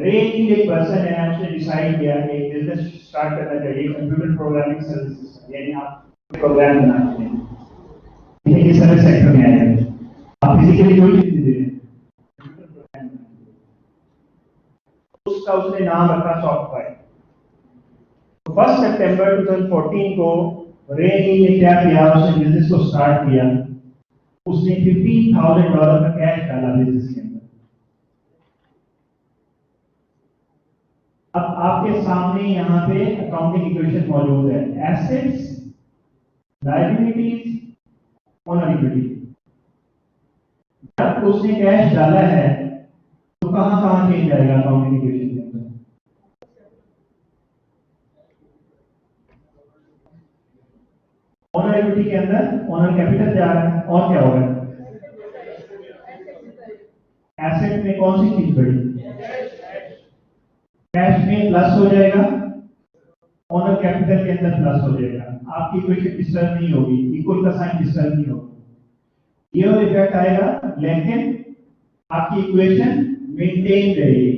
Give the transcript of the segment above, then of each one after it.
रे एक पर्सन है, उसने डिसाइड किया कि बिजनेस स्टार्ट करना चाहिए, कंप्यूटर प्रोग्रामिंग सर्विसेज, यानी आप प्रोग्राम बनाते हैं, ये सर्विस सेक्टर में आएगा। आप फिजिकली कोई चीज दे रहे हैं, उसका उसने नाम रखा सॉफ्टवेयर। 1 सितंबर 2014 को रे ने क्या किया, उसने बिजनेस को स्टार्ट किया। उसने $15,000 का कैश डाला बिजनेस के अंदर। अब आपके सामने यहाँ पे अकाउंटिंग इक्वेशन मौजूद है, एसेट्स, लायबिलिटीज, ओनर इक्विटी। जब उसने कैश डाला है तो कहां कहां चेंज आएगा अकाउंटिंग इक्वेशन के अंदर? ओनर इक्विटी के अंदर ओनर कैपिटल जा रहा है, और क्या होगा? एसेट में कौन सी चीज बढ़ी? कैश में प्लस हो जाएगा, ओनर कैपिटल के अंदर प्लस हो जाएगा। आपकी इक्वेशन डिस्टर्ब नहीं होगी, इक्वल का साइन डिस्टर्ब नहीं होगा, ये इफेक्ट आएगा, लेकिन आपकी इक्वेशन मेंटेन रहेगी।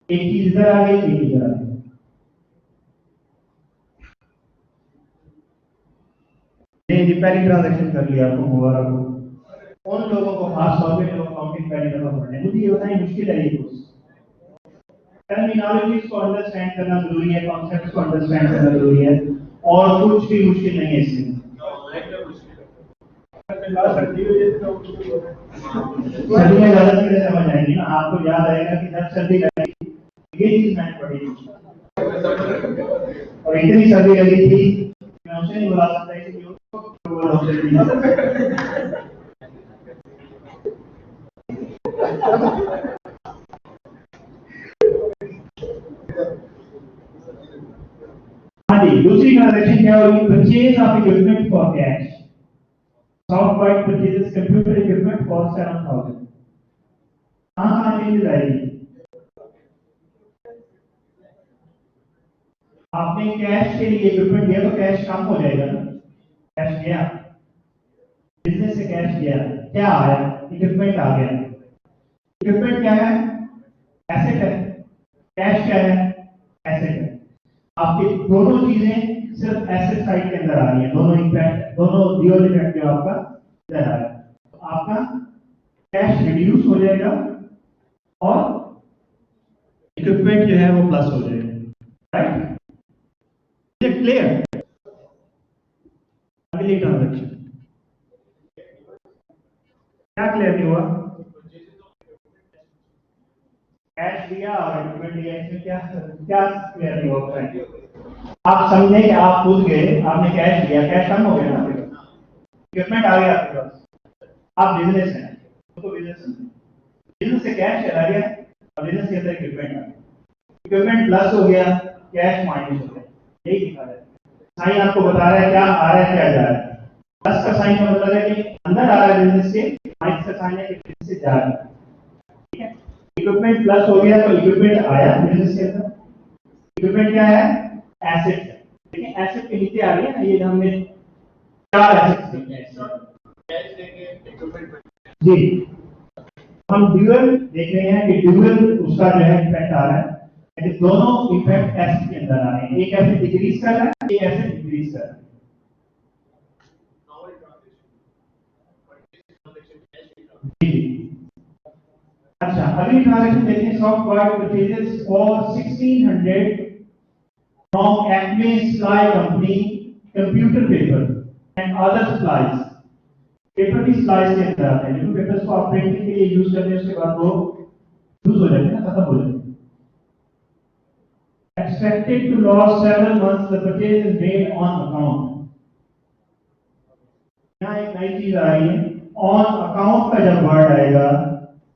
एक चीज इधर आ गई, एक इधर आ गई। पहली ट्रांजेक्शन कर लिया, आपको मुबारक हो। उन लोगों को खास तौर पे जो अकाउंटिंग पहली दफा पढ़ रहे हैं, मुझे ये बताएं मुश्किल है ये कोर्स? टर्मिनोलॉजीज को अंडरस्टैंड करना जरूरी है, कॉन्सेप्ट्स को अंडरस्टैंड करना जरूरी है, और कुछ भी मुश्किल नहीं है इसमें। सर्दियाँ ज्यादा चीजें समझ आएंगी ना, आपको याद आएगा कि जब सर्दी लगी ये चीज मैंने पढ़ी थी, और इतनी सर्दी लगी थी मैं उसे नहीं बुला सकता, इसलिए हाँ जी, दूसरी ट्रांजेक्शन क्या होगी? Purchase of equipment for cash. Software purchases computer equipment for 7,000। कहाँ चेंज आएगी? आपने कैश के लिए इक्विपमेंट दिया तो कैश कम हो जाएगा ना, कैश गया, बिजनेस से कैश गया, क्या आया? इक्विपमेंट आ गया। इक्विपमेंट क्या है? एसेट है। कैश क्या है? एसेट है। आपकी दोनों चीजें सिर्फ एसेट साइड के अंदर आ रही है, दोनों इफेक्ट, दोनों ड्यूअल इफेक्ट जो आपका इधर आ रहा है, तो आपका कैश रिड्यूस हो जाएगा और इक्विपमेंट जो है वो प्लस हो जाएगा। राइट? Is it clear? अगली ट्रांजेक्शन क्या क्लियर नहीं हुआ? कैश दिया और इक्विपमेंट दिया, इसमें क्या क्या क्लियर नहीं हुआ? आप समझे कि आप खुद गए, आपने कैश दिया, कैश कम हो गया ना, इक्विपमेंट आ गया आपके पास, आप बिजनेस है तो बिजनेस से कैश चला गया और बिजनेस के अंदर इक्विपमेंट आ गया, इक्विपमेंट प्लस हो गया, कैश माइनस हो गया, यही दिखा रहा है। साइन आपको बता रहा है क्या आ रहा है क्या जा रहा है। प्लस का साइन का मतलब है कि अंदर आ रहा है बिजनेस से, माइनस का साइन है कि बिजनेस से जा रहा है। ठीक है, इक्विपमेंट प्लस हो गया तो इक्विपमेंट आया बिजनेस के अंदर। इक्विपमेंट क्या है? एसेट है। देखिए एसेट के नीचे आ रही है ना, ये हमने चार एसेट्स देखे जी। हम ड्यूअल देख रहे हैं कि ड्यूअल उसका जो है इफेक्ट आ रहा है, यानी दोनों इफेक्ट एसेट के अंदर आ रहे हैं, एक एसेट डिक्रीज कर रहा है, एक एसेट इंक्रीज कर रहा है। अच्छा, अगली ट्रांजैक्शन देखते हैं। Software purchases for 1600 from Acme sly company computer paper and other supplies. Paper की सप्लाईज के अंदर आते हैं, जो पेपर्स को आप प्रिंटिंग के लिए यूज करते हैं उसके बाद वो यूज हो जाते हैं ना, खत्म हो जाते हैं। Expected to last several months, the purchase is made on account. यहाँ एक नई चीज आ रही है, ऑन अकाउंट का जब वर्ड आएगा,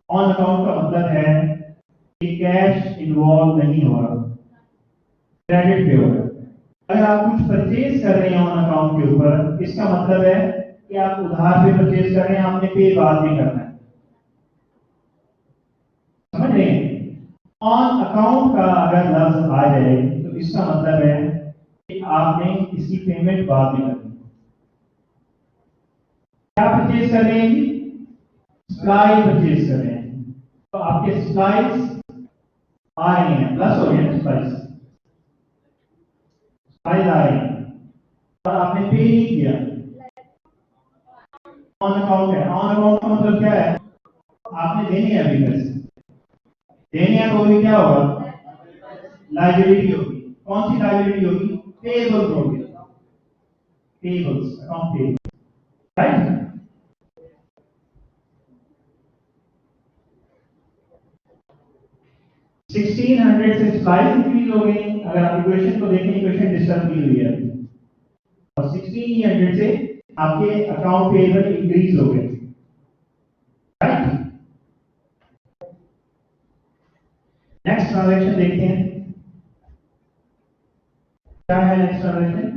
ऑन अकाउंट का मतलब है कि कैश इन्वॉल्व नहीं हो रहा, क्रेडिट पे हो रहा। अगर आप कुछ परचेज कर रहे हैं ऑन अकाउंट के ऊपर, इसका मतलब है कि आप उधार पे परचेज कर रहे हैं, आपने पे बाद में करना है। समझ रहे हैं? ऑन अकाउंट का अगर लफ्ज आ जाए तो इसका मतलब है कि आपने इसकी पेमेंट बाद में करनी है। क्या परचेज कर रहे हैं? सप्लाई परचेज कर रहे हैं, तो आपके सप्लाईज आ रही हैं, प्लस हो गया स्पाइस, स्पाइस आ रही है और आपने पे नहीं किया, ऑन अकाउंट है। ऑन अकाउंट का मतलब क्या है, आपने देनी है अभी पैसे, देनी है तो भी क्या होगा, लाइबिलिटी होगी। कौन सी लाइबिलिटी होगी, पेबल्स होगी, पेबल्स, अकाउंट पेबल्स, राइट। 1600 से स्लाइस इंक्रीज हो गई, अगर आप इक्वेशन को देखें, इक्वेशन डिस्टर्ब की हुई है, और 1600 से आपके अकाउंट पेबल इंक्रीज हो गए, राइट। नेक्स्ट ट्रांजैक्शन देखते हैं, क्या है next transaction.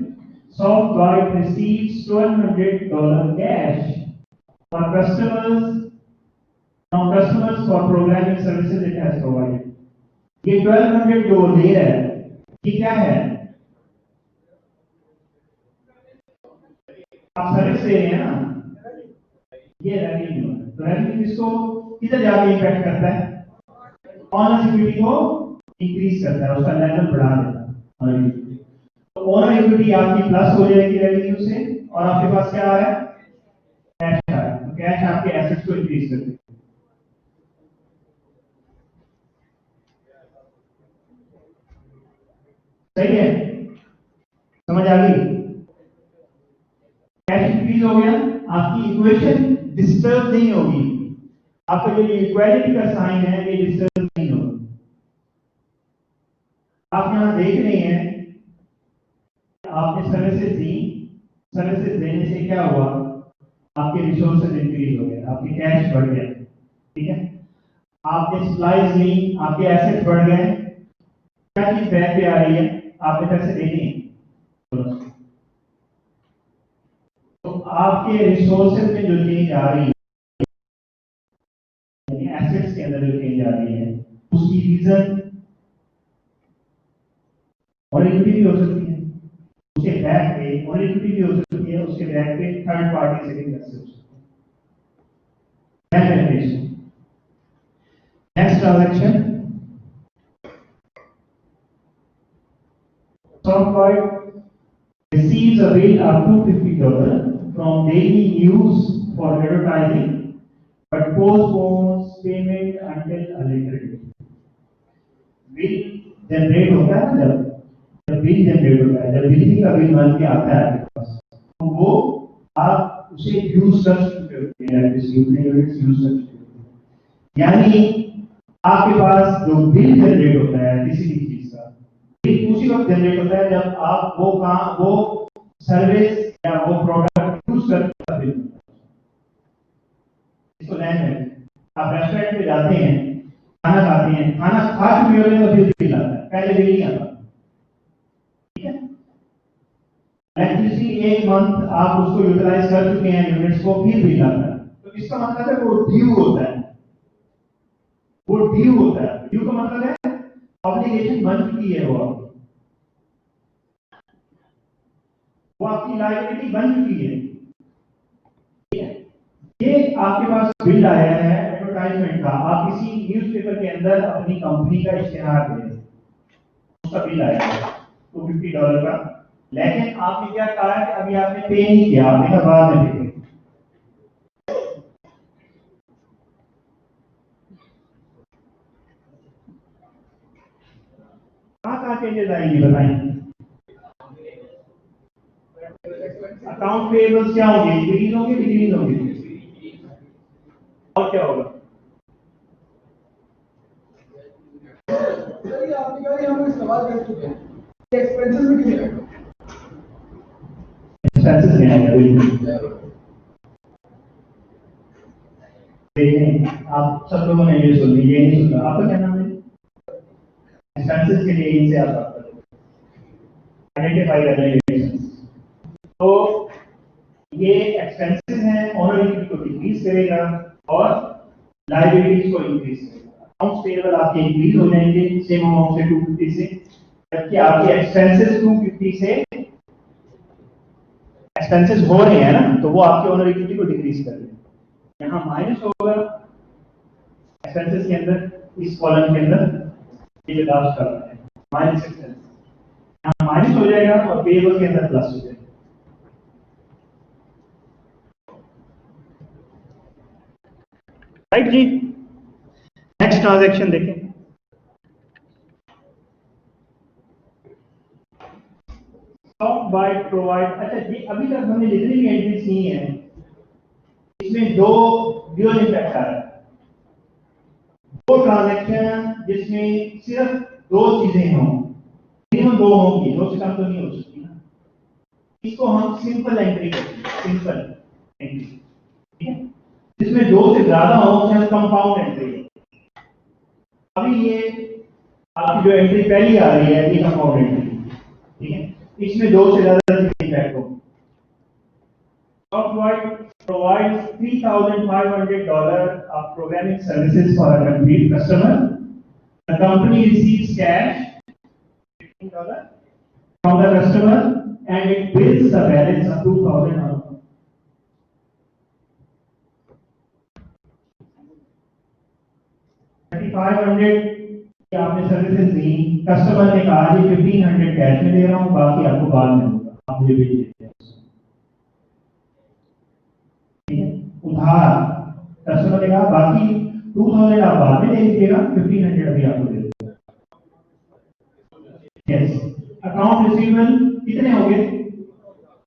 SoftBank receives $1,200 cash for customers from customers for programming services it has provided. ये 1200 जो दे रहा है, ये क्या है, आप सर्विस दे रहे हैं ना, ये रेवेन्यू है। तो रेवेन्यू किसको किधर जाके इम्पैक्ट करता है, ऑनर इक्विटी को इंक्रीज करता है, उसका लेवल बढ़ा देता है। तो ओनर इक्विटी आपकी प्लस हो जाएगी रेवेन्यू से, और आपके पास क्या आ रहा है, कैश आ रहा है। तो कैश आपके एसेट्स को इंक्रीज करते हैं, सही है, समझ आ गई। कैश इंक्रीज हो गया, आपकी इक्वेशन डिस्टर्ब नहीं होगी, आपका जो इक्वालिटी का साइन है ये डिस्टर्ब नहीं होगा। आप यहां देख रहे हैं, आपने सर्विसेज दी, सर्विसेज देने से क्या हुआ, आपके रिसोर्सेज इंक्रीज हो गए, आपके कैश बढ़ गया, ठीक है। आपने स्लाइस ली, आपके एसेट्स बढ़ गए, क्या चीज बैक पे आ रही है, आपने पैसे देने हैं, तो आपके रिसोर्सेज में जो चेंज आ रही है, एसेट्स के अंदर जो चेंज आ रही है, उसकी रीजन और इक्विटी भी हो सकती है, उसके बैक पे और इक्विटी भी हो सकती है, उसके बैक पे third party second assets, next transaction. SoftBank receives a bill of $250 from Daily News for advertising, but postpones payment until a later date. Bill generate होता है ना, जब बिल जनरेट होता है, जब बिजली का बिल बन के आता है आपके पास, तो वो आप उसे यूज कर सकते हैं, यूनिट्स यूज कर सकते हैं। यानी आपके पास जो बिल जनरेट होता है किसी भी चीज का, बिल उसी वक्त जनरेट होता है जब आप वो काम, वो सर्विस या वो प्रोडक्ट यूज करते हैं। इसको लैंड में आप रेस्टोरेंट पे जाते हैं, खाना खाते हैं, खाना खा चुके होते हैं तो बिल आता है, पहले बिल नहीं आता, ठीक है। इलेक्ट्रिसिटी एक मंथ आप उसको यूटिलाइज कर चुके हैं यूनिट्स को, फिर बिल आता है, तो इसका मतलब है वो ड्यू होता है, वो ड्यू होता है। ड्यू का मतलब है ऑब्लिगेशन बन चुकी है, वो आपकी लायबिलिटी बन चुकी है, ठीक है। ये आपके पास बिल आया है एडवर्टाइजमेंट का, आप किसी न्यूज़पेपर के अंदर अपनी कंपनी का इश्तेहार दे रहे हैं, उसका बिल आया है $250 का, लेकिन आपने क्या कहा कि अभी आपने पे नहीं किया, आपने कहा बाद में पे। कहाँ चेंजेस आएंगे बताएं, अकाउंट पेबल्स क्या होंगे, इंक्रीज होंगे डिक्रीज होंगे, और क्या होगा, आपने कहा हम सवाल कर चुके हैं, एक्सपेंसेस में क्यों आएगा, एक्सपेंसेस में आएगा, बिल्कुल। आप सब लोगों ने ये सुन लिया, ये नहीं सुना, आपका क्या नाम है, एक्सपेंसेस के लिए इनसे आप बात करें, आइडेंटिफाई करने के लिए। तो ये एक्सपेंसेस हैं, ऑनर इक्विटी को डिक्रीज करेगा और लायबिलिटीज को इंक्रीज करेगा। अकाउंट्स पेएबल आपके इंक्रीज हो जाएंगे सेम अमाउंट से 250 से, जबकि आपके एक्सपेंसेस 250 से एक्सपेंसेस हो रहे हैं ना, तो वो आपके ऑनर इक्विटी को डिक्रीज कर रहे हैं। यहाँ माइनस होगा एक्सपेंसेस के अंदर, इस कॉलम के अंदर, ये लास्ट कर रहे हैं माइनस एक्सपेंस, यहाँ माइनस हो जाएगा और पेएबल के अंदर प्लस हो जाएगा। राइट जी। नेक्स्ट ट्रांजैक्शन देखें। Stop by provide. अच्छा जी, अभी तक हमने जितनी भी एंट्रीज की हैं इसमें दो ड्यूअल इफेक्ट आ रहा है। दो ट्रांजैक्शन जिसमें सिर्फ दो चीजें हों, मिनिमम दो होंगी, दो से कम तो नहीं हो सकती ना। इसको हम सिंपल एंट्री कहते हैं, सिंपल एंट्री, ठीक है। जिसमें दो से ज्यादा हो उसे हम कंपाउंड एंट्री। अभी ये आपकी जो एंट्री पहली आ रही है ये कंपाउंड एंट्री, ठीक है। इसमें दो से ज्यादा इफेक्ट हो। Software provides $3,500 of programming services for a complete customer. The company receives cash $15 from the customer and it bills the balance of $2,000. $3,500 की आपने सर्विसेज दी, कस्टमर ने कहा जी 1,500 कैश में दे रहा हूँ, बाकी आपको बाद में दूंगा, आप मुझे भेज दीजिए। उधार कस्टमर ने कहा बाकी 2,000 आप बाद में दे दीजिएगा, 1,500 अभी आपको दे दूंगा। यस, अकाउंट रिसीवेबल कितने हो गए?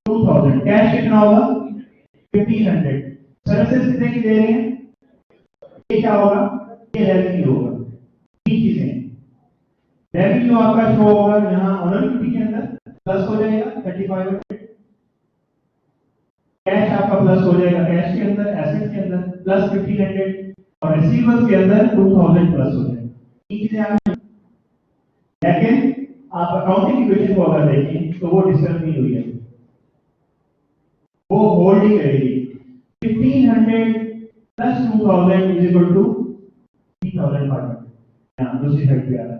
2,000। कैश कितना होगा? 1,500। सर्विसेज कितने की दे रहे हैं? ये क्या होगा? ये रेवेन्यू होगा। तीन चीजें, रेवेन्यू आपका शो होगा यहाँ ऑनरबिलिटी के अंदर, प्लस हो जाएगा 3,500। कैश आपका प्लस हो जाएगा कैश के अंदर, एसेट के अंदर प्लस 1,500 और रिसीवेबल्स के अंदर 2,000 प्लस हो जाएगा। तीन चीजें आ गई। लेकिन आप अकाउंटिंग इक्वेशन को अगर देखें तो वो डिस्टर्ब नहीं हुई है, वो होल्ड ही करेगी। 1,500 प्लस 2,000 इज इक्वल टू 3,500। यहाँ दूसरी साइड पे आ रहा है।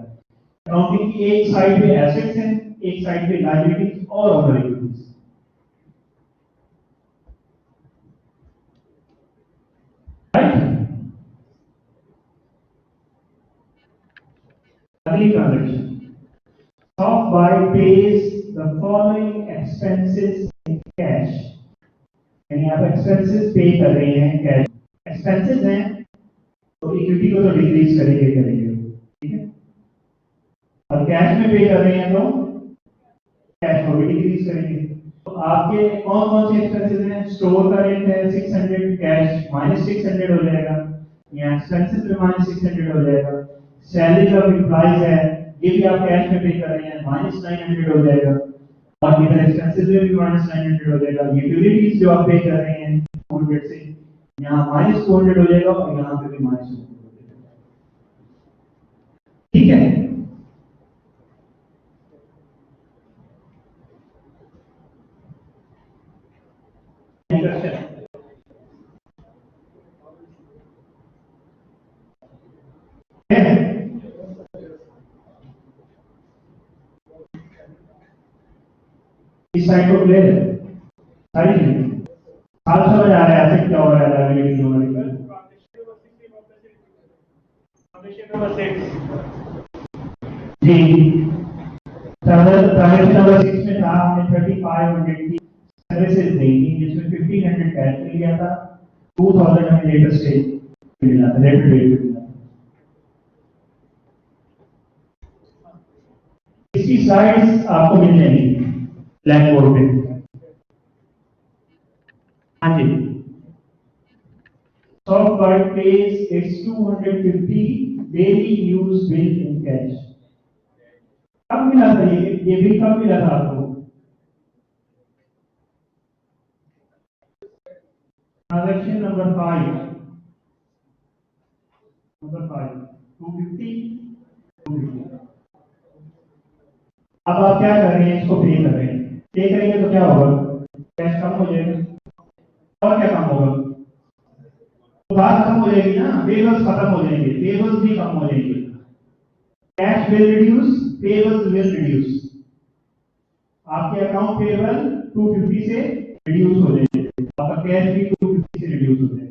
अकाउंटिंग की एक साइड पे एसेट्स हैं, एक साइड पे लायबिलिटीज और ऑनरबिलिटीज। अगली transaction, Softbuy pays the following expenses in cash। यानी आप एक्सपेंसेस पे कर रहे हैं कैश। एक्सपेंसेस हैं तो इक्विटी को तो डिक्रीज करेंगे, ठीक है। और कैश में पे कर रहे हैं तो कैश को भी डिक्रीज करेंगे। तो आपके कौन कौन से एक्सपेंसेस हैं? स्टोर का रेट है 600, कैश -600 हो जाएगा, या एक्सपेंसेस में -600 हो जाएगा। सैलरी ऑफ एम्प्लॉइज है, ये भी आप कैश में पे कर रहे हैं, -900 हो जाएगा। और इधर एक्सपेंसेस में भी -900 हो जाएगा। यूटिलिटीज जो आप पे कर रहे हैं 200 से, यहाँ -200 हो जाएगा और यहाँ पे भी -200 हो जाएगा, ठीक है। इस साइड को क्लियर है सारी चीजें, आप समझ आ रहा है एसेट क्या हो रहा है, लायबिलिटी हो रही है। जी ट्रांजैक्शन नंबर 6 में था, हमने 3,500 की सर्विसेज दी जिसमें 1,500 कैश मिल गया था, 2,000 हमें लेटर स्टेज मिला था, लेटर डेट मिला था। इसकी स्लाइड्स आपको मिल जाएंगी ब्लैक बोर्ड पे। हाँ जी, Softbuy pays its 250 daily use bill in cash। कब मिला था ये बिल कब मिला था आपको? Transaction number 5, 250। अब आप क्या कर रहे हैं? इसको पे कर रहे हैं। पे करेंगे तो क्या होगा? कैश कम हो जाएगा। और क्या कम होगा? उधार खत्म हो जाएगी ना, पेबल्स खत्म हो जाएंगे, पेबल्स भी कम हो जाएंगे। Cash will reduce, payables will reduce. आपके अकाउंट पेबल 250 से रिड्यूस हो जाएंगे, आपका कैश भी 250 से रिड्यूस हो जाएगा।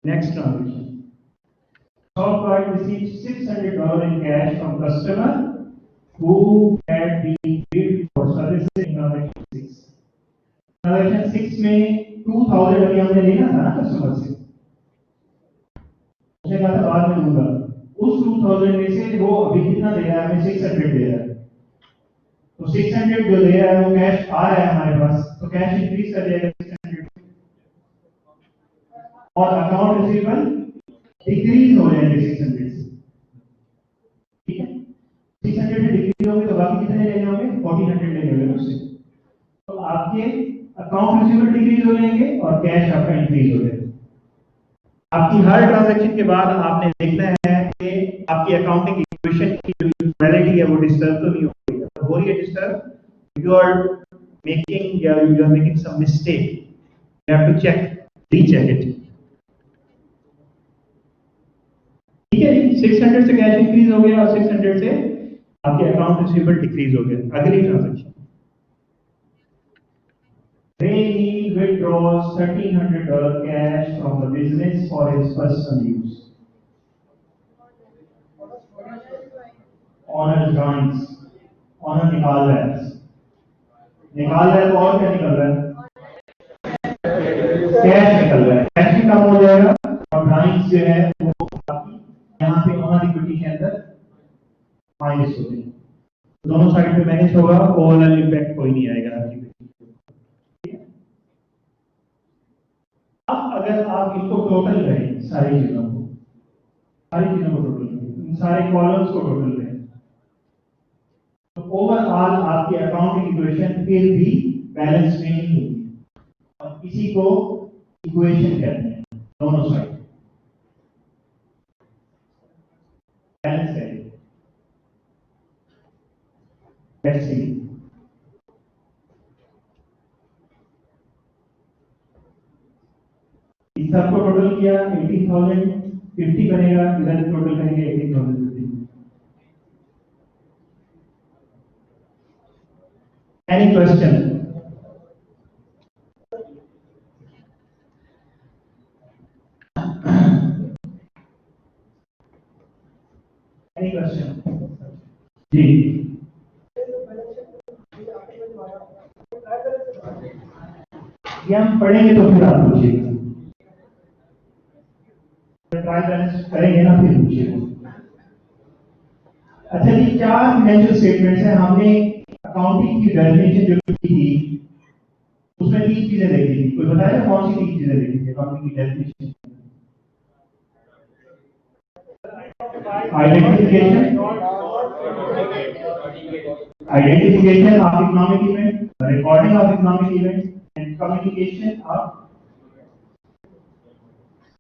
Next transaction. Shopkart received $600 in cash from customer who had been billed for services in transaction 6. Transaction 6 में 2000 अभी हमने लेना था ना कस्टमर से, उसने कहा था बाद में दूंगा, उस 2000 में से वो अभी कितना दे रहा है, हमें 600 दे रहा है, तो 600 जो दे रहा है वो कैश आ रहा है हमारे पास, तो कैश इंक्रीज कर जाएगा 600 और अकाउंट रिसीवेबल डिक्रीज हो जाएंगे 600 से, ठीक है। 600 से डिक्रीज होंगे तो बाकी कितने लेने होंगे, 1400 लेने होंगे उससे, तो आपके अकाउंट रिसीवेबल डिक्रीज हो जाएंगे और कैश आपका इंक्रीज हो जाएगा। आपकी हर ट्रांजैक्शन के बाद आपने देखना है कि आपकी अकाउंटिंग इक्वेशन की जो इक्वालिटी है वो डिस्टर्ब तो नहीं हो रही है, तो हो रही है disturb, you are making some mistake, you have to check, recheck it, ठीक है। 600 से कैश इंक्रीज हो गया और 600 से आपके अकाउंट रिसीवेबल डिक्रीज हो गया। अगली transaction, Ray Neal withdraws $1,300 cash from the business for his personal use. Honor drawings, honor निकाल रहा है, तो और क्या निकल रहा है, कैश निकल रहा है, कैश भी कम हो जाएगा और ड्राइंग्स जो है वो यहाँ पे ऑनर इक्विटी के अंदर माइनस हो जाएगी, दोनों साइड पे माइनस होगा, ओवरऑल इम्पैक्ट कोई नहीं आएगा आपकी। अब अगर आप इसको टोटल करें, सारी चीजों को टोटल करें, सारे कॉलम्स को टोटल करें, तो ओवरऑल आपकी अकाउंटिंग इक्वेशन फिर भी बैलेंस में नहीं होगी, और इसी को इक्वेशन कहते हैं, दोनों साइड बैलेंस करें। लेट्स सी, इस सबको टोटल किया 18,050 बनेगा, इधर टोटल करेंगे 18,050। Any question? Any question? जी, ये हम पढ़ेंगे तो फिर आप पूछिएगा, ट्रायल बैलेंस करेंगे ना फिर पूछिएगा। अच्छा जी, 4 फाइनेंशियल स्टेटमेंट्स हैं, हमने अकाउंटिंग की डेफिनेशन जो की थी उसमें 3 चीजें देखी थी, कोई बताएगा कौन सी 3 चीजें देखी थी अकाउंटिंग की definition? Identification of economic event, recording of economic event and communication of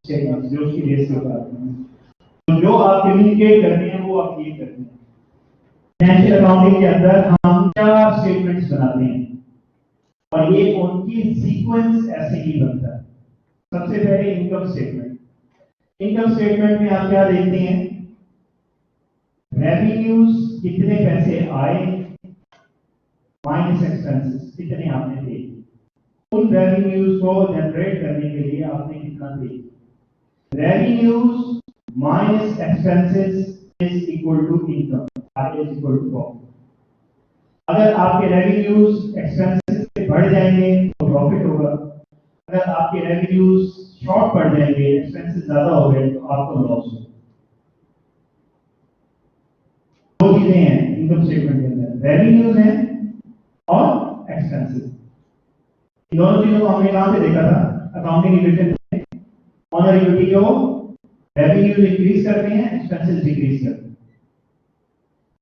statements, जो उसकी बेस पे होता है, तो जो आप कम्युनिकेट करते हैं वो आप ये करते हैं। फाइनेंशियल अकाउंटिंग के अंदर हम 4 स्टेटमेंट्स बनाते हैं और ये उनकी सीक्वेंस ऐसे ही बनता है। सबसे पहले इनकम स्टेटमेंट, इनकम स्टेटमेंट में आप क्या देखते हैं, रेवेन्यूज कितने पैसे आए माइनस एक्सपेंसेस कितने आपने दिए, उन रेवेन्यूज को जनरेट करने के लिए आपने कितना दिया, revenues minus expenses is equal to income, R is equal to profit. अगर आपके रेवेन्यूज एक्सपेंसेस से बढ़ जाएंगे तो प्रॉफिट होगा, अगर आपके रेवेन्यूज शॉर्ट पड़ जाएंगे, एक्सपेंसेस ज्यादा हो गए, तो आपको लॉस होगा। दो चीजें हैं इनकम स्टेटमेंट के अंदर, रेवेन्यूज हैं और एक्सपेंसेस। दोनों चीजों को हमने कहां पे देखा था, अकाउंटिंग इक्वेशन में। ऑनर इक्विटी को रेवेन्यूज इंक्रीज करते हैं, एक्सपेंसेस डिक्रीज करते हैं।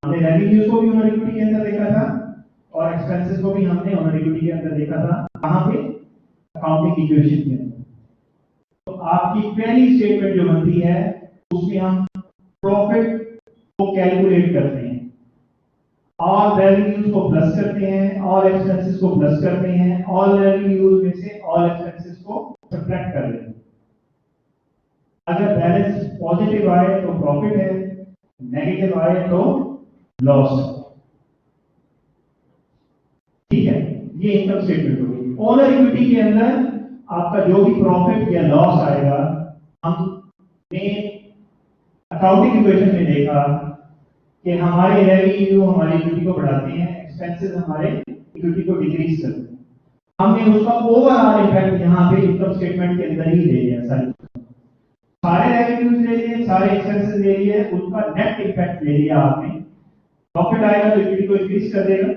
हमने रेवेन्यूज को भी ऑनर इक्विटी के अंदर देखा था और एक्सपेंसेस को भी हमने ऑनर इक्विटी के अंदर देखा था, कहां पे, अकाउंटिंग इक्वेशन के अंदर। तो आपकी पहली स्टेटमेंट जो बनती है उसमें हम प्रॉफिट को कैलकुलेट करते हैं, ऑल रेवेन्यूज को प्लस करते हैं, ऑल एक्सपेंसेस को प्लस करते हैं, ऑल रेवेन्यूज में से ऑल एक्सपेंसेस को सब्ट्रैक्ट कर देते हैं। अगर बैलेंस पॉजिटिव आए तो प्रॉफिट है, नेगेटिव आए तो लॉस है, ठीक है। ये इनकम स्टेटमेंट होगी। ओनर इक्विटी के अंदर आपका जो भी प्रॉफिट या लॉस आएगा हमने अकाउंटिंग इक्वेशन में देखा कि हमारे रेवेन्यू हमारी इक्विटी को बढ़ाते हैं, एक्सपेंसेस हमारे इक्विटी को डिक्रीज करते हैं। हमने उसका ओवरऑल इफेक्ट यहाँ पे इनकम स्टेटमेंट के अंदर ही ले लिया, सारे रेवेन्यूज ले लिए, सारे एक्सपेंसेस ले लिए, उसका नेट इफेक्ट ले लिया आपने। प्रॉफिट आएगा तो इक्विटी को इंक्रीज कर देगा,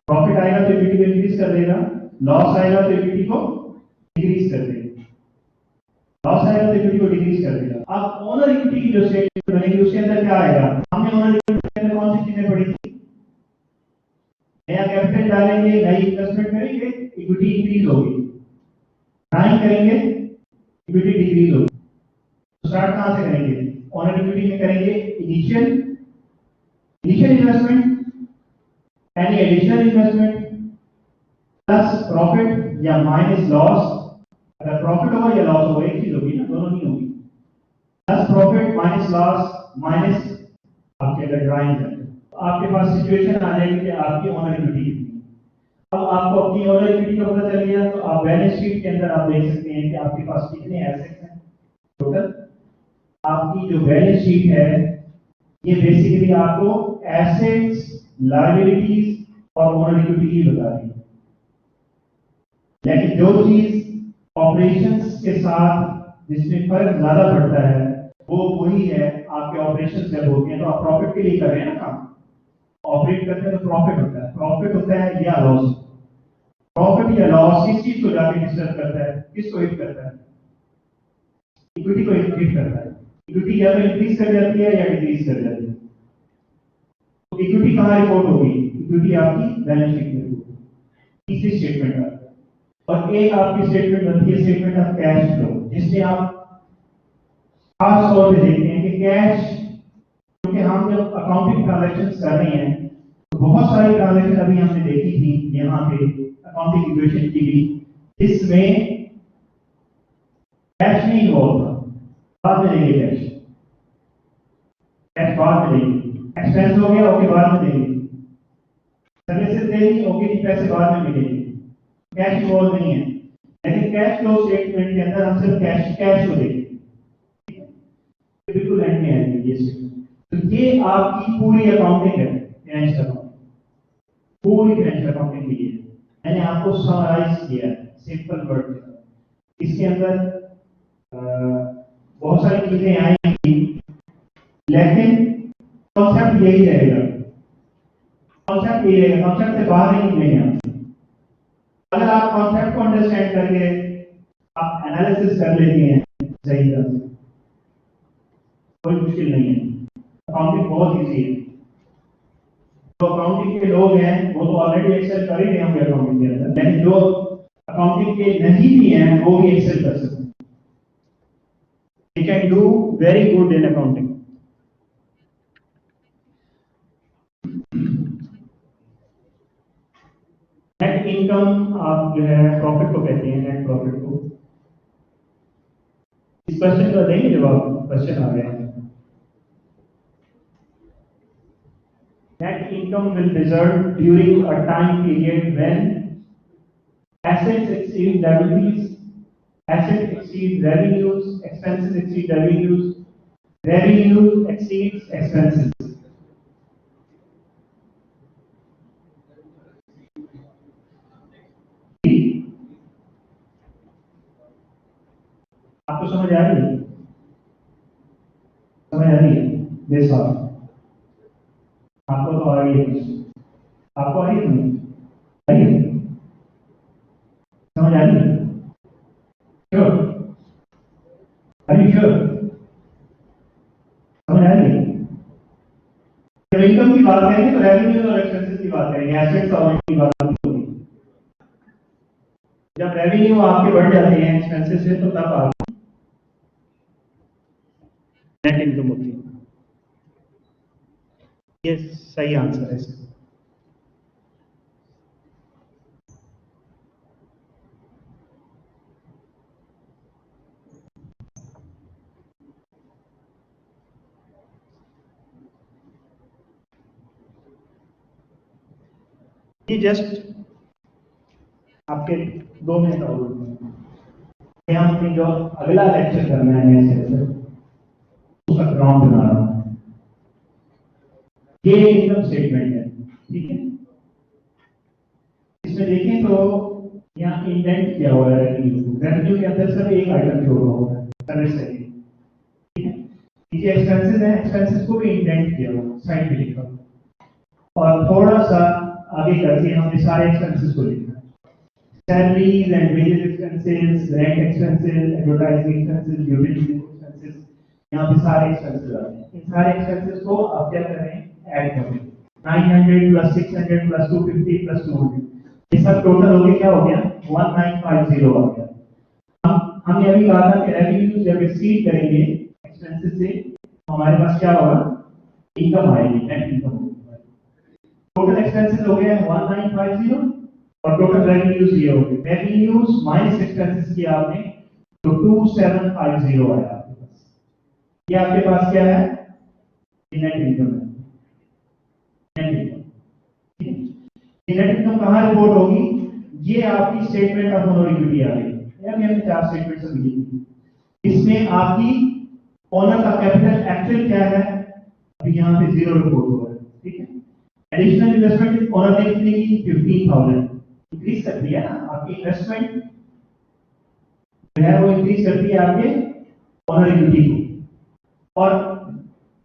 प्रॉफिट आएगा तो इक्विटी को इंक्रीज कर देगा, लॉस आएगा तो इक्विटी को डिक्रीज कर देगा, लॉस आएगा तो इक्विटी को डिक्रीज कर देगा। अब ओनर इक्विटी की जो स्टेटमेंट बनेगी उसके अंदर क्या आएगा? हमने ओनर इक्विटी के अंदर कौन सी चीजें पढ़ी थी? नया कैपिटल डालेंगे, नई इन्वेस्टमेंट करेंगे, इक्विटी इंक्रीज होगी, टाइम करेंगे, इक्विटी डिक्रीज होगी। तो स्टार्ट कहां से करेंगे? ओनर इक्विटी में करेंगे initial investment, any additional investment plus profit या माइनस लॉस। अगर प्रॉफिट होगा या लॉस होगा एक चीज होगी ना, दोनों नहीं होगी। Plus profit minus loss minus आपके अगर ड्राइंग है तो आपके पास सिचुएशन आ जाएगी कि आपकी ओनर इक्विटी कितनी। अब आपको अपनी ओनर इक्विटी का पता चल गया तो आप बैलेंस शीट के अंदर आप देख सकते हैं कि आपके पास कितने एसेट्स हैं टोटल। आपकी जो बैलेंस शीट है ये बेसिकली आपको एसेट्स, लायबिलिटीज और ओनर इक्विटी ही बता रही है। लेकिन जो चीज ऑपरेशंस के साथ जिसमें फर्क ज्यादा पड़ता है वो वही है आपके ऑपरेशंस जब होते हैं तो आप प्रॉफिट के लिए कर रहे हैं ना काम, ऑपरेट करते हैं तो प्रॉफिट होता है, प्रॉफिट होता है या लॉस। प्रॉफिट या लॉस किस चीज को जाके डिस्टर्ब करता है, किसको हिट करता है? इक्विटी को हिट करता है। इक्विटी या तो इंक्रीज कर जाती है या डिक्रीज कर जाती है। तो इक्विटी कहां रिपोर्ट होगी? इक्विटी आपकी बैलेंस शीट में रिपोर्ट होगी, तीसरी स्टेटमेंट है। और एक आपकी स्टेटमेंट बनती है स्टेटमेंट ऑफ कैश फ्लो, जिसमें आप खास तौर पे देखते हैं कि कैश, क्योंकि हम जब अकाउंटिंग ट्रांजैक्शंस कर रहे हैं तो बहुत सारी ट्रांजैक्शन अभी हमने देखी थी यहाँ पे अकाउंटिंग इक्वेशन की भी, जिसमें कैश नहीं इन्वॉल्व था। बाद में देंगे कैश, कैश बाद में देंगे, एक्सपेंस हो गया ओके बाद में देंगे, सर्विसेज देंगे ओके जी पैसे बाद में मिलेंगे, कैश इन्वॉल्व नहीं है। लेकिन कैश फ्लो स्टेटमेंट के अंदर हम सिर्फ कैश को देखेंगे, बिल्कुल एंड में आएंगे ये स्टेटमेंट। तो ये आपकी पूरी अकाउंटिंग है, फाइनेंशियल अकाउंटिंग, पूरी फाइनेंशियल अकाउंटिंग की है। मैंने आपको समराइज किया है सिंपल वर्ड में। इसके अंदर बहुत सारी चीजें आएंगी लेकिन कॉन्सेप्ट यही रहेगा, कॉन्सेप्ट यही रहेगा, कॉन्सेप्ट से बाहर नहीं निकलेंगे हम। अगर आप कॉन्सेप्ट को अंडरस्टैंड करके आप एनालिसिस कर लेते हैं सही तरह से, कोई मुश्किल नहीं है। अकाउंटिंग बहुत इजी है। जो अकाउंटिंग के लोग हैं वो तो ऑलरेडी एक्सेल कर ही रहे होंगे अकाउंटिंग के अंदर, लेकिन जो अकाउंटिंग के नहीं भी हैं वो भी एक्सेल कर सकते हैं। They can do very good in accounting. Net income आप जो है प्रॉफिट को कहते हैं, नेट प्रॉफिट को। इस क्वेश्चन का देंगे जवाब, क्वेश्चन आ गया। Net income will result during a time period when assets exceed liabilities, assets exceed revenues, expenses exceed revenues, revenue exceeds expenses. आपको समझ आ रही है? समझ आ रही है? बेस बात आपको तो आ रही है, आपको आ रही है नहीं? आ रही है? समझ आ रही है? श्योर? Are you sure? समझ आ रही है? जब इनकम की बात करेंगे तो रेवेन्यू और एक्सपेंसेस की बात करेंगे, एसेट्स और इनकम की बात नहीं होगी। जब रेवेन्यू आपके बढ़ जाते हैं एक्सपेंसेस से तो तब आप नेट इनकम होती है। ये सही आंसर है इसका। ये जस्ट आपके 2 मिनट और ये हमने जो अगला लेक्चर करना है ऐसे उसका ग्राउंड बना रहा हूँ। ये इनकम स्टेटमेंट है, ठीक है। इसमें देखें तो यहाँ इंडेंट किया हुआ है रेवेन्यू के अंदर सर एक आइटम जोड़ा हुआ है सर्विस से, ठीक है। ये एक्सपेंसेस है, एक्सपेंसेस को भी इंडेंट किया हुआ साइड पे लिखा हुआ और थोड़ा सा आगे करके हमने सारे एक्सपेंसेस को लिखा है। Salaries and wages expenses, rent expenses, advertising expenses, utility expenses, यहाँ पे सारे एक्सपेंसेस आते हैं। इन सारे एक्सपेंसेस को आप क्या करें, ऐड करें। 900 प्लस 600 प्लस 250 प्लस 200, ये सब टोटल हो गया, क्या हो गया, 1950 आ गया। हमने अभी कहा था कि रेवेन्यू जब एक्सीड करेंगे एक्सपेंसेस से तो हमारे पास क्या होगा, इनकम आएगी, नेट इनकम। टोटल एक्सपेंसेस हो गया 1950 और टोटल रेवेन्यूज ये हो गए, रेवेन्यूज माइनस एक्सपेंसेस किया आपने तो 2750 आया आपके पास। ये आपके पास क्या है, नेट इनकम है, नेट इनकम। नेट इनकम कहाँ रिपोर्ट होगी, ये आपकी स्टेटमेंट ऑफ ओनर इक्विटी आ गई। अभी हमने 4 स्टेटमेंट लिखी थी, इसमें आपकी ओनर का कैपिटल एक्चुअल क्या है, अभी यहाँ पे 0 रिपोर्ट हो रहा है, ठीक है। एडिशनल इन्वेस्टमेंट ओनर ने कितनी की, 15,000 इंक्रीज कर दिया ना, आपकी इन्वेस्टमेंट जो है वो इंक्रीज करती है आपके ओनर इक्विटी को। और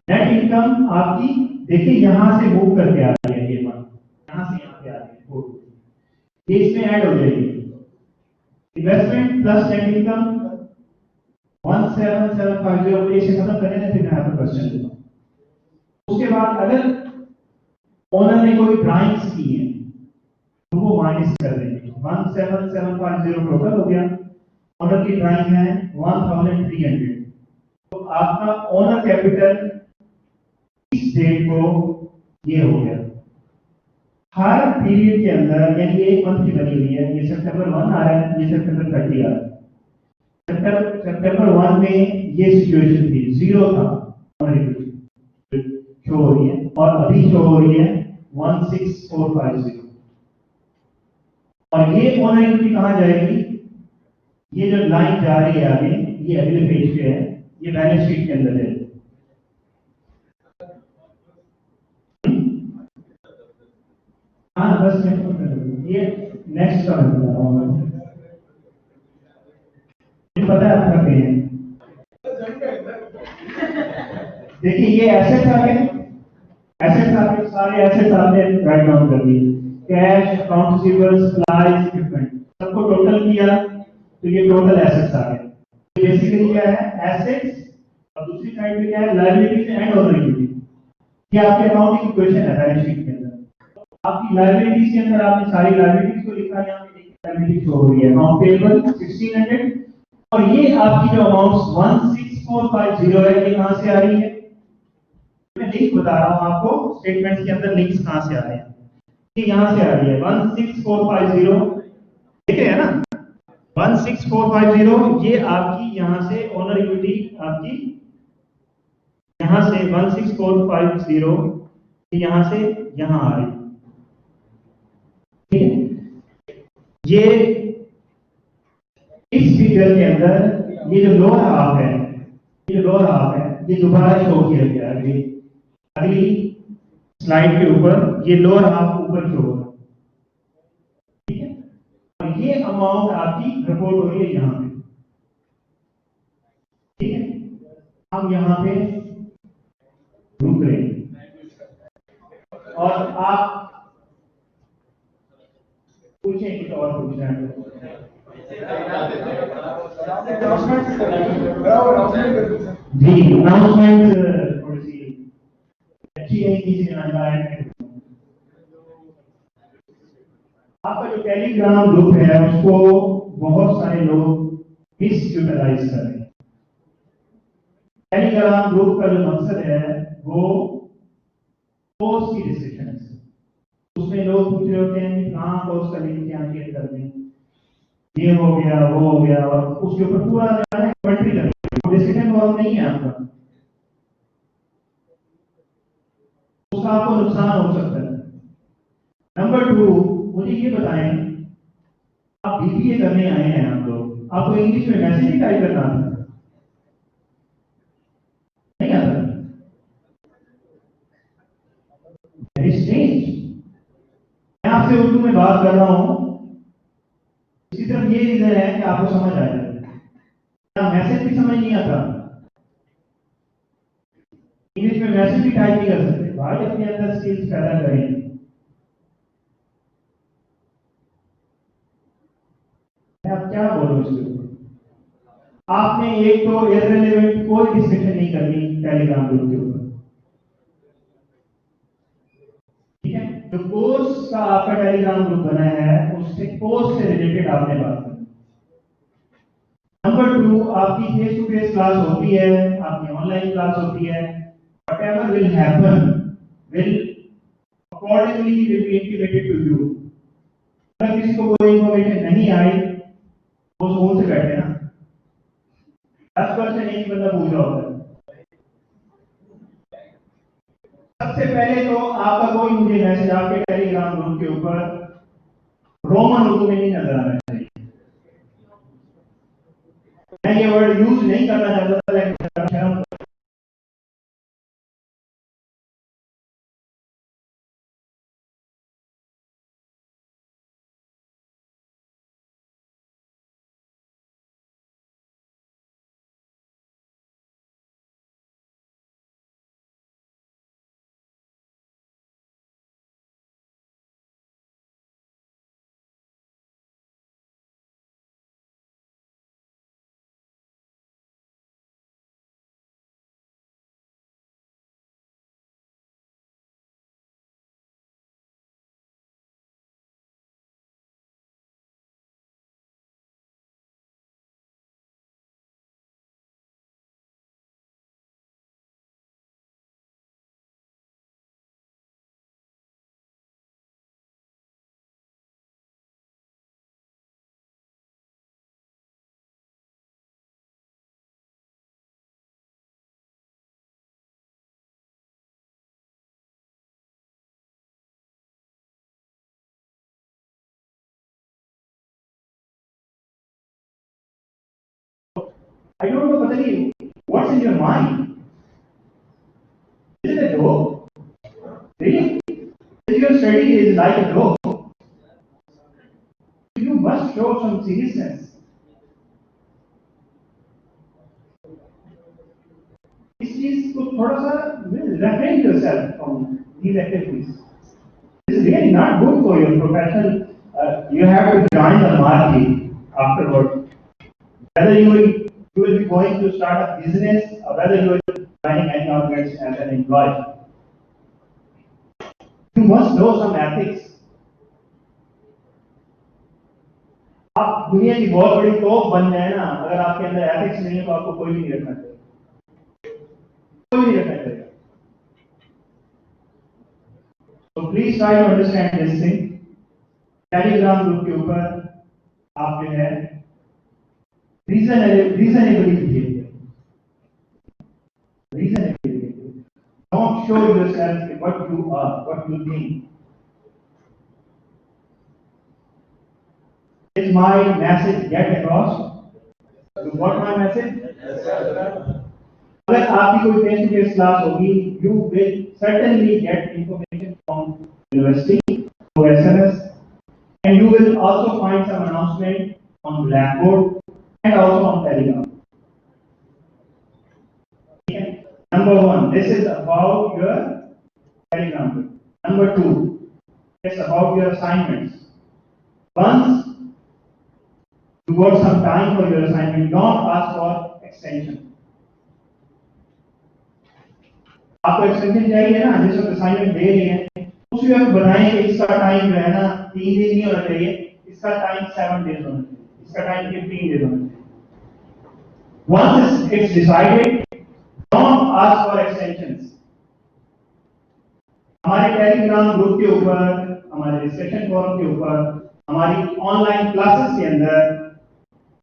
नेट इनकम आपकी देखिए यहां से मूव करके आ रही है, ये मान यहां से यहां पे आ रही है, ये इसमें ऐड हो जाएगी। इन्वेस्टमेंट प्लस नेट इनकम 17750 से खत्म करने से फिर मैं आपको क्वेश्चन दूंगा। उसके बाद अगर ओनर ने कोई ड्राइंग्स की है तो वो माइनस कर देंगे, 17750 टोटल हो गया। ओनर की ड्राइंग है 1300, तो आपका ओनर कैपिटल इस डेट को ये हो गया। हर पीरियड के अंदर यानी एक मंथ की बनी हुई है, ये सितंबर 1 आ रहा है, ये सितंबर 30 आ रहा है। सितंबर 1 में ये सिचुएशन थी, 0 था ओनर इक्विटी शो हो रही है और अभी शो हो रही है 16450। और ये ओनर इक्विटी कहां जाएगी, ये जो लाइन जा रही है आगे, ये अगले पेज पे है, ये बैलेंस शीट के अंदर है। हाँ बस ये नेक्स्ट का बता रहा हूँ, पता है आपका पे है। देखिए ये एसेट आ गए, एसेट्स आपके सारे एसेट्स आपने राइट डाउन कर दिए, cash, account receivables, supplies, equipment, सबको टोटल किया तो ये टोटल एसेट्स आ गए। तो बेसिकली क्या है, एसेट्स और दूसरी साइड पे क्या है, लायबिलिटीज एंड ओनर इक्विटी। ये आपके अकाउंटिंग इक्वेशन है बैलेंस शीट के अंदर। आपकी लायबिलिटीज के अंदर आपने सारी लायबिलिटीज को लिखा है, यहाँ पे देखिए लायबिलिटी शो हो रही है, अकाउंट पेबल 1600 और ये आपकी जो अमाउंट्स 16450 है, ये कहां से आ रही है, मैं लिंक बता रहा हूं आपको, स्टेटमेंट्स के अंदर लिंक्स कहां से आ रहे हैं, ये यहां से आ रही है 16450, ठीक है ना, 16450 ये आपकी यहां से ओनर इक्विटी आपकी यहां से 16450 यहां से यहां आ रही है, ठीक है। ये इस फिगर के अंदर ये जो लोअर हाफ है, ये जो लोअर हाफ है ये दोबारा शो किया गया है, अगली स्लाइड के ऊपर ये लोअर हाफ ऊपर शो हो रहा है, ठीक है। और ये अमाउंट आपकी रिपोर्ट हो रही है यहां पे, ठीक है। हम यहां पे रुक रहे हैं और आप पूछें कुछ और पूछना है जी, अनाउंसमेंट थोड़ी सी अच्छी है, किसी आपका जो टेलीग्राम ग्रुप है उसको बहुत सारे लोग मिस यूटिलाइज कर रहे हैं। टेलीग्राम ग्रुप का जो मकसद है वो कोर्स की डिस्कशन है, उसमें लोग पूछ रहे होते हैं कि कहाँ कोर्स का लिंक यहाँ शेयर कर दें, ये हो गया वो हो गया, और उसके ऊपर पूरा कमेंट्री कर डिस्कशन वो नहीं है आपका, उसका आपको नुकसान हो सकता है। नंबर 2, मुझे ये बताएं, आप बीबीए करने आए हैं, आप लोग आपको इंग्लिश में मैसेज भी टाइप करना आता है? नहीं आता? Very strange. मैं आपसे उर्दू में बात कर रहा हूं, इसी तरफ ये रीजन है कि आपको समझ आ जाए। मैसेज भी समझ नहीं आता, इंग्लिश में मैसेज भी टाइप नहीं कर सकते। भाई अपने अंदर स्किल्स पैदा करें। मैं अब क्या बोलूं इसके ऊपर? आपने एक तो इररिलेवेंट कोई डिस्कशन नहीं करनी टेलीग्राम ग्रुप के ऊपर, ठीक है? जो कोर्स का आपका टेलीग्राम ग्रुप बना है उससे कोर्स से रिलेटेड आपने बात करनी। नंबर 2, आपकी फेस टू फेस क्लास होती है, आपकी ऑनलाइन क्लास होती है, whatever will happen will accordingly will be intimated to you। अगर किसी को कोई इंफॉर्मेशन नहीं आई, वो फोन से बैठे ना, 10% एक बंदा पूछ रहा होता है। सबसे पहले तो आपका कोई मुझे मैसेज आपके टेलीग्राम ग्रुप के ऊपर रोमन उर्दू में नहीं नजर आना चाहिए। मैं ये वर्ड यूज नहीं करना चाहता था, लेकिन शर्म I don't know, पता नहीं what's in your mind? Is it a joke? Really? Is your study is like a joke? You must show some seriousness. इस चीज को थोड़ा सा refrain yourself from these activities. This is really not good for your professional. You have to join the market afterward. Whether you will be going to start a business or whether you will be joining any organization as an employee. You must know some ethics. आप दुनिया की बहुत बड़ी top बन जाए ना, अगर आपके अंदर एथिक्स नहीं है तो आपको कोई भी नहीं रखना चाहिए, कोई नहीं रखना चाहिए। तो please try to understand this thing. Telegram group के ऊपर आप जो है reasonably behaviour, don't show yourself what you are, what you think. Is my message get across? You got my message? Yes, sir. अगर आपकी कोई फेस टू फेस क्लास होगी, you will certainly get information from university through SMS, and you will also find some announcement on Blackboard and also on Telegram. Okay. Number 1, this is about your Telegram. Number 2, it's about your assignments. Once you got some time for your assignment, don't ask for extension. आपको extension चाहिए ना, जिस वक्त assignment दे रही है उस वक्त बनाएं कि इसका टाइम जो है ना 3 दिन नहीं होना चाहिए, इसका टाइम 7 डेज होना चाहिए, इसका टाइम 15 डेज होना चाहिए। Once it's decided, don't ask for extensions. हमारे टेलीग्राम ग्रुप के ऊपर, हमारे डिस्कशन फोरम के ऊपर, हमारी ऑनलाइन क्लासेस के अंदर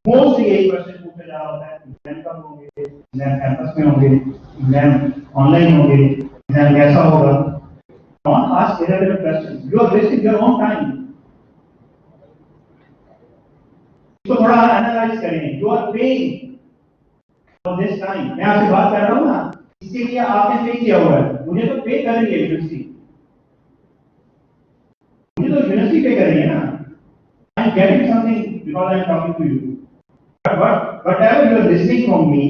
मोस्टली यही क्वेश्चन पूछा जा रहा होता है, एग्जाम कब होंगे, एग्जाम कैंपस में होंगे, एग्जाम ऑनलाइन होंगे, एग्जाम कैसा होगा। Don't ask irrelevant questions. You are wasting your own time. इसको थोड़ा एनालाइज करें। You are paying for this time. मैं आपसे बात कर रहा हूँ ना, इसके लिए आपने पे किया हुआ है। मुझे तो पे कर रही है यूनिवर्सिटी, मुझे तो यूनिवर्सिटी पे कर रही है ना। I am getting something because I am talking to you, but whatever you are listening from me,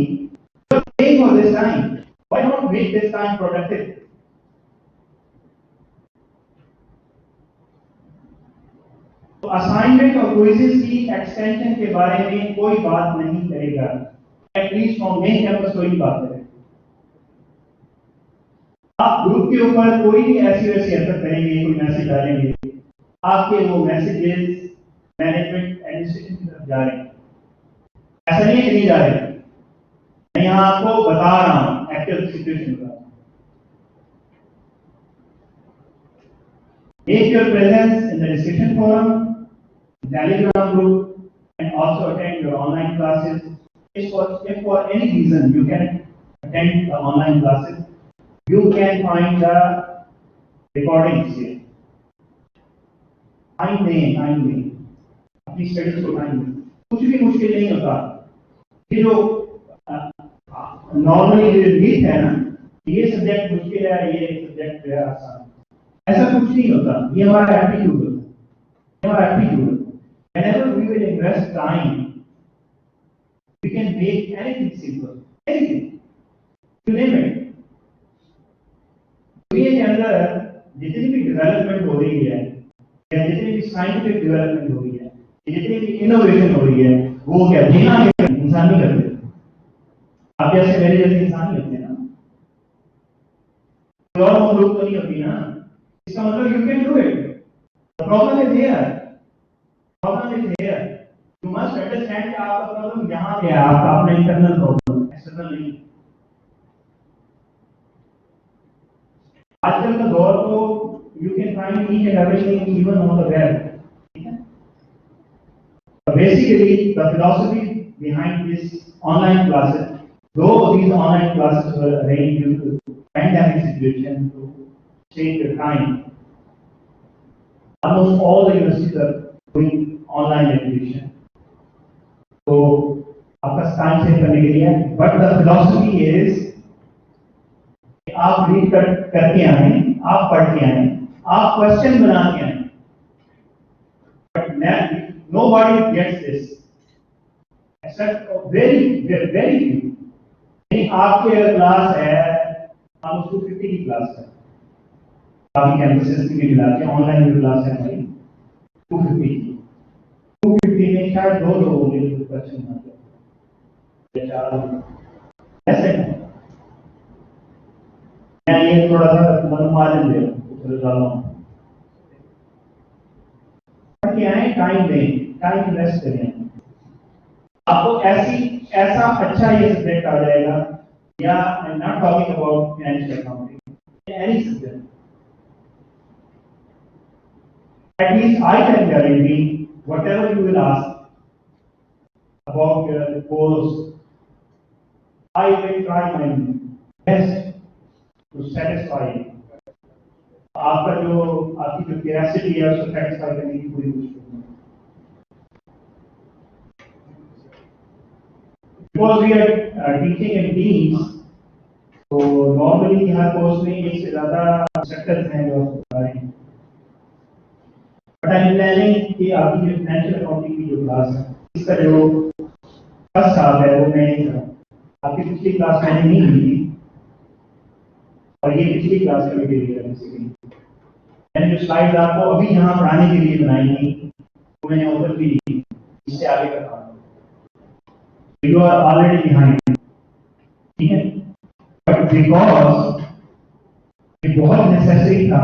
you are paying for this time. Why not make this time productive? तो assignment और quizzes की extension के बारे में कोई बात नहीं करेगा, एटलीस्ट फ्रॉम मेन कैंपस कोई बात करेगा। आप ग्रुप के ऊपर कोई भी ऐसी वैसी हरकत करेंगे, कोई मैसेज डालेंगे, आपके वो मैसेजेस मैनेजमेंट एडमिनिस्ट्रेशन की तरफ जा रहे हैं। ऐसा नहीं है कि नहीं जा रहे, मैं यहाँ आपको बता रहा हूँ एक्चुअल सिचुएशन का। Make your presence in the discussion forum, Telegram group, and also attend your online classes. If for any reason you can attend the online classes, you can find the recordings here. Time दें, अपनी studies को time दें। कुछ भी मुश्किल नहीं होता। ये जो नॉर्मली रीत है ना, ये सब्जेक्ट मुश्किल है, ये सब्जेक्ट जो है आसान, ऐसा कुछ नहीं होता। ये हमारा एप्टीट्यूड है, हमारा एप्टीट्यूड है। Whenever we will invest time, we can make anything simple, anything, you name it. दुनिया के अंदर जितनी भी डेवलपमेंट हो रही है, या जितनी भी साइंटिफिक डेवलपमेंट हो रही है, जितनी भी इनोवेशन हो रही है, वो क्या बिना इंसान नहीं करते। आप जैसे मेरे जैसे इंसान ही होते हैं ना, और ग्रुप तो नहीं होती ना। इसका मतलब you can do it. The problem is here, problem is here. You must understand कि आपका प्रॉब्लम यहाँ पे है, आपका अपना इंटरनल प्रॉब्लम, एक्सटर्नल नहीं। आजकल का दौर को you can find each and everything even on the web. Basically, the philosophy behind this online classes, though these online classes were arranged due to pandemic situation to save your time, almost all the universities are doing online education. So, आपका time save करने के लिए, but the philosophy is आप read करके आए, आप पढ़ के आए, आप question बना के आए, but nobody gets this except very few. नहीं, आपके क्लास है, हम उसको 50 की क्लास है, बाकी कैंपसेस की मिला के ऑनलाइन भी क्लास है हमारी 250 की। 250 में शायद 2 लोग होंगे जो क्वेश्चन बनाते हैं, 4 लोग ऐसे हैं। मैं ये थोड़ा सा मनोमाजन दे रहा हूँ, पढ़ के आए, टाइम दें, टाइम इन्वेस्ट करें, आपको ऐसा अच्छा ये सब्जेक्ट आ जाएगा। या I am not talking about financial accounting, any subject, at least I can guarantee whatever you will ask about your course, I will try my best to satisfy you. आपका जो आपकी जो क्यूरियोसिटी है उसको satisfy करने की पूरी कोशिश करूंगा। Because we are teaching in teams, तो normally हर कोर्स में एक से ज़्यादा सेक्टर्स हैं जो बता रहे हैं। बट आई एम प्लानिंग कि आपकी जो फाइनेंशियल अकाउंटिंग की जो क्लास है, इसका जो फर्स्ट हाफ है वो मैं नहीं करूँ। आपकी पिछली क्लास मैंने नहीं ली थी, और ये पिछली क्लास का मटेरियल है। बेसिकली मैंने जो स्लाइड आपको अभी यहाँ पढ़ाने के लिए बनाई थी, वो मैंने ऊपर भी ली थी, इससे आगे का काम। You are already behind, ठीक है? But because ये बहुत नेसेसरी था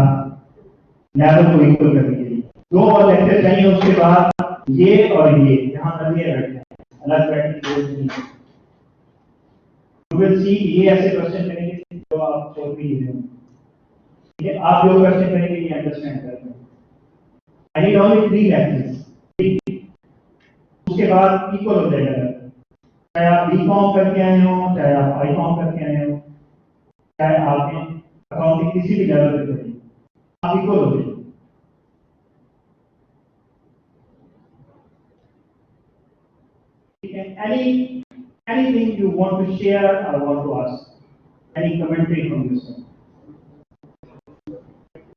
लेवल को इक्वल करने के लिए, 2 और लेक्चर चाहिए, उसके बाद ये और ये यहाँ अलग बैठे हैं, अलग बैठने की जरूरत नहीं है। You will see ये ऐसे क्वेश्चन करेंगे जो आप सोच भी नहीं रहे, ठीक है? आप जो क्वेश्चन करेंगे ये अंडरस्टैंड कर रहे हैं। I need only 3 lectures, उसके बाद इक्वल हो जाएगा। चाहे आप बीकॉम करके आए हो, चाहे आप आईकॉम करके आए हो, चाहे आपने अकाउंटिंग किसी भी लेवल पे करी, आप इक्वल हो जाए। anything you want to share or want to ask. Any commentary from you, sir?